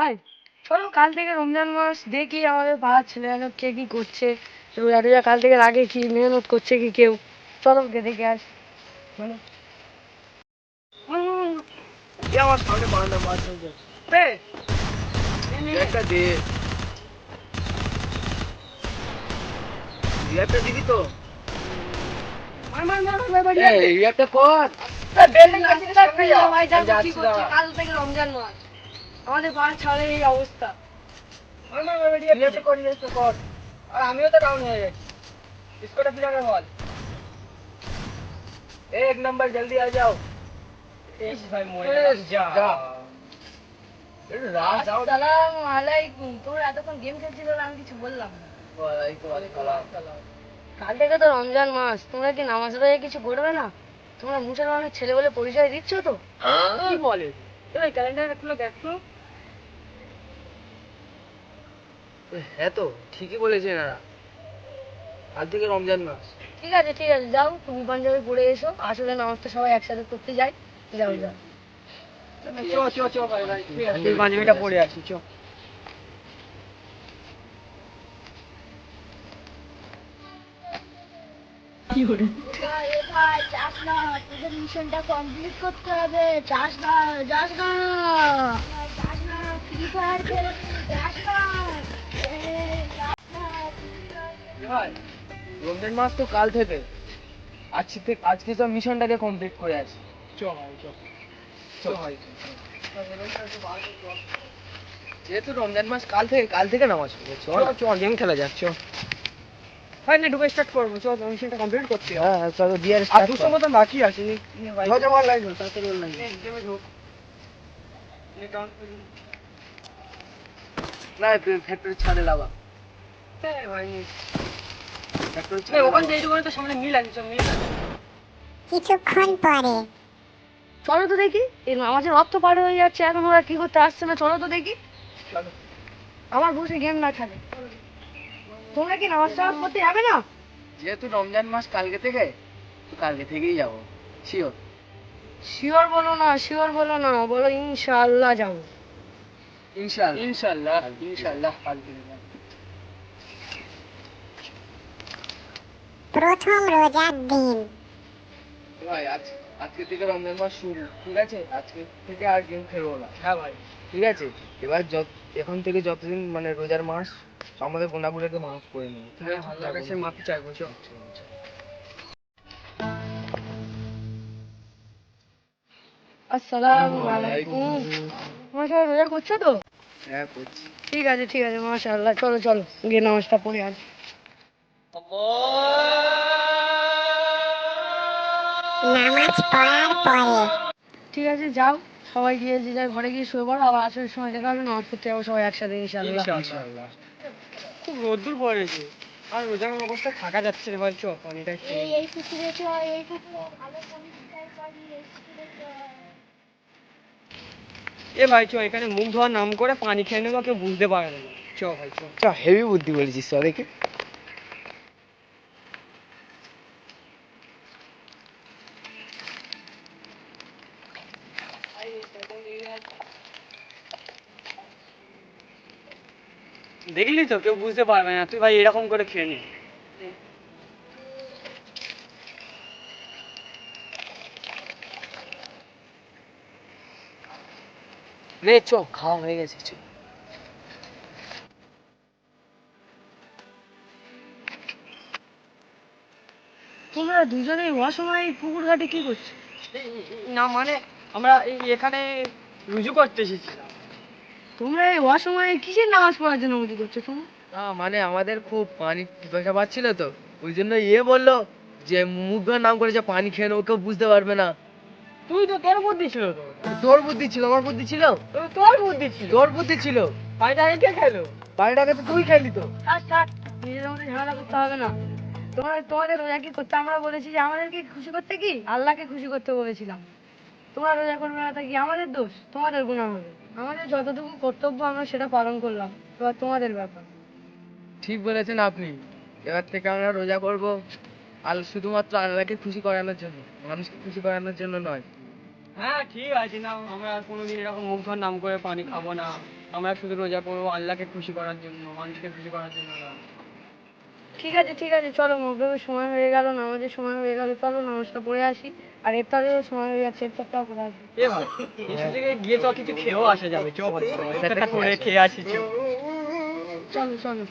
ভাই চলো কাল থেকে রমজান মাস দেখি আমাদের পাড়ার ছেলেরা কে কি করছে, রোজা টোজা কাল থেকে আগে কি মেহনত করছে কি কেউ, চলো কে দেখে আস। বলো আমার সামনে বারান্দা মাছ হয়ে যাচ্ছে একটা দে একটা দিবি তো মার মার মার মার বাড়ি এই একটা কর ভাই দেখো কি করছে, কাল থেকে রমজান মাস আমাদের পাড়ার ছেলের এই অবস্থা। একটা কর একটা কর আর আমিও তো ডাউন হয়ে যাচ্ছি इसको पिलाने वाल एक नंबर जल्दी आ जाओ भाई जा আসসালামু আলাইকুম। তোর এতক্ষণ গেম খেলছিল আমি কিছু বললাম না। কাল থেকে তো রমজান মাস, তোমরা কি নামাজ রোজা কিছু করবে না? তোমরা মুসলমানের ছেলে বলে পরিচয় দিচ্ছ তো? কি বলে এই ক্যালেন্ডার খুলে দেখো। হ্যাঁ তো ঠিকই বলেছে না কাল থেকে রমজান মাস ঠিক আছে যাও তুমি পাঞ্জাবি পরে এসো, আসলে নামাজটা সবাই একসাথে করতে যাই। যাও যাও চ ভাই ভাই তুই পাঞ্জাবিটা পরে আসি চ ভাই চাস না, তোদের মিশনটা কমপ্লিট করতে হবে। চাস না যাস না, চাস না ফ্রি ফায়ার খেলে যাস না। ভাই রমজান মাস তো কাল থেকে আজকে তো মিশনটাকে কমপ্লিট করে আসি চ ভাই চ ভাই যেহেতু রমজান মাস কাল থেকে নামাজ পড়বে চ গেম খেলা যাক চ ভাই না ঢুকে স্টার্ট করবো চ মিশনটা কমপ্লিট করতে হ্যাঁ চলো বিয়ার স্টার্ট 200 মতো বাকি আছে ভাই চ আমার লাইন তাড়াতাড়ি অন লাইন গেমে ঢুক নে ডাউন না ফ্যাক্টরি ছাড়ে লাগা হ্যাঁ ভাই ফ্যাক্টরি ছাড়ে ওখান থেকে তো সামনে মিল আছে মিল আছে কিছুক্ষণ পরে চলো তো দেখি, এই নামাজের অর্থ পার হয়ে যাচ্ছে, এখন ওরা কি করতে আসছে না, চলো তো দেখি। চলো আমার বসে গেম না খেলে তোমরা কি নামাজ টামাজ করতে যাবে না? যেহেতু রমজান মাস কালকে থেকেই যাবো শিওর শিওর বলো না, বলো ইনশাআল্লাহ যাবো। ইনশাআল্লাহ কালকে প্রথম রোজার দিন ভাই আজকে থেকে রমজান মাস শুরু ঠিক আছে আজকে থেকে আর গেম খেলবো না হ্যাঁ ভাই ঠিক আছে এবার এখন থেকে যতদিন মানে রোজার মাস আমাদের গোনাগুলোকে মাফ করে নিই হ্যাঁ আল্লাহর কাছে মাফি চাইবো চ আসসালামু আলাইকুম। তোমার সবাই রোজা করছো তো? হ্যাঁ করছি ঠিক আছে মাশাআল্লাহ, চলো গিয়ে নামাজটা পড়ে আসি। নামাজ পড়ার পরে ঠিক আছে যাও, সবাই গিয়ে যে যার ঘরে গিয়ে শুয়ে পড়ো, আবার আসার সময় দেখা হবে, নামাজ পড়তে যাবো সবাই একসাথে ইনশাআল্লাহ। খুব রোদ্দুর পড়েছে আর রোজার অবস্থা থাকা যাচ্ছে রে ভাই চ পানিটা এই পুকুরে চ এই পুকুরে ভালো পানি শিকার পানি এই পুকুরে চ এ ভাই চ এখানে মুখ ধোয়ার নাম করে পানি খেয়ে নেবো কেউ বুঝতে পারে না চ ভাই চ হেভি বুদ্ধি বলেছিস চ দেখে দেখলি তো কেউ বুঝতে পারবে না তুই ভাই এরকম করে খেয়ে নি রে চ খাওয়া হয়ে গেছে চ তোমরা দুজনেই অসময়ে পুকুর ঘাটে কি করছো? না মানে আমরা এখানে রুজু করতে এসেছিলাম তোমরা এই অসময়ে কিসের নামাজ পড়ার জন্য উজু করছো তোমরা? মানে আমাদের খুব পানি পিপাসা পাচ্ছিল তো ওই জন্য বললো যে মুখ ধোয়ার নাম করে যে পানি খেয়ে নেবো কেউ বুঝতে পারবে না তুই তো তোর বুদ্ধি ছিল তোর বুদ্ধি ছিল আমার বুদ্ধি ছিল তোর বুদ্ধি ছিল পানিটাকে কে খেলো পানিটাকে তো তুই খেলি তো থাক নিজেদের মধ্যে ঝামেলা করতে হবে না। তোমাদের রোজা কি করতে আমরা বলেছি যে আমাদেরকে খুশি করতে, কি আল্লাহকে খুশি করতে বলেছিলাম। তোমরা রোজা করবে না তা কি আমাদের দোষ? তোমাদের গুনাহ হবে। আমাদের যতটুকু কর্তব্য আমরা সেটা পালন করলাম, এবার তোমাদের ব্যাপার। ঠিক বলেছেন আপনি এবার থেকে আমরা রোজা করবো আর শুধুমাত্র আল্লাহকে খুশি করানোর জন্য মানুষকে খুশি করানোর জন্য নয় হ্যাঁ ঠিক আছে না, আমরা আর কোনোদিন এরকম মুখ ধোয়ার নাম করে পানি খাবো না। আমরা শুধু রোজা করবো আল্লাহকে খুশি করার জন্য, মানুষকে খুশি করার জন্য না। ঠিক আছে চলো, মগরবের সময় হয়ে গেল, নামাজের সময় হয়ে গেল, চলো নামাজটা পড়ে আসি। আর ইফতারেরও সময় হয়ে গেছে, ইফতারটাও করে আসি। এ ভাই এই সুযোগে গিয়ে তো কিছু খেয়েও আসা যাবে, চল ইফতারটা করে খেয়ে আসি চল। চলো চলো।